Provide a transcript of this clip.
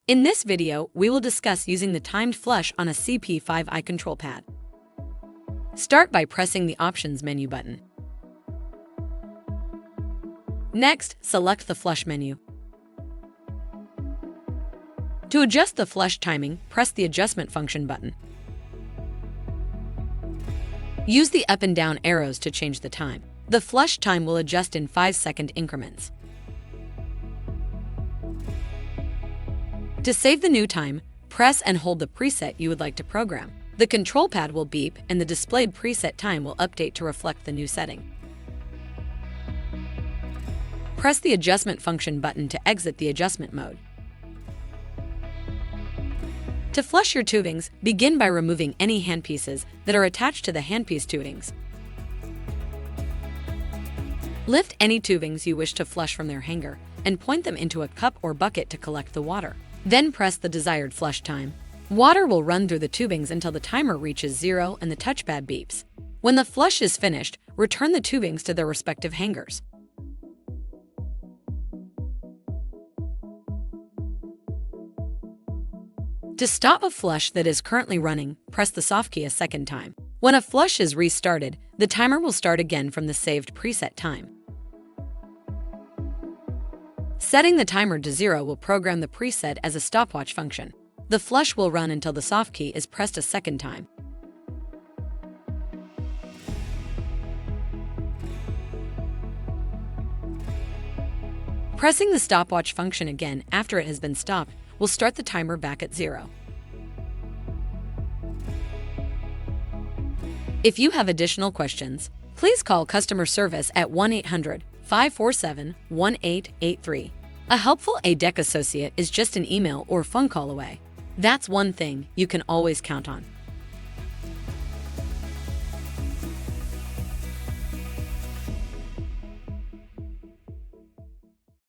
In this video, we will discuss using the timed flush on a CP5i control pad. Start by pressing the Options menu button. Next, select the flush menu. To adjust the flush timing, press the Adjustment function button. Use the up and down arrows to change the time. The flush time will adjust in 5-second increments. To save the new time, press and hold the preset you would like to program. The control pad will beep and the displayed preset time will update to reflect the new setting. Press the Adjustment function button to exit the adjustment mode. To flush your tubings, begin by removing any handpieces that are attached to the handpiece tubings. Lift any tubings you wish to flush from their hanger and point them into a cup or bucket to collect the water. Then press the desired flush time. Water will run through the tubings until the timer reaches 0 and the touchpad beeps. When the flush is finished, return the tubings to their respective hangers. To stop a flush that is currently running, press the soft key a second time. When a flush is restarted, the timer will start again from the saved preset time. Setting the timer to 0 will program the preset as a stopwatch function. The flush will run until the soft key is pressed a second time. Pressing the stopwatch function again after it has been stopped will start the timer back at 0. If you have additional questions, please call customer service at 1-800-547-1883. A helpful A-dec associate is just an email or phone call away. That's one thing you can always count on.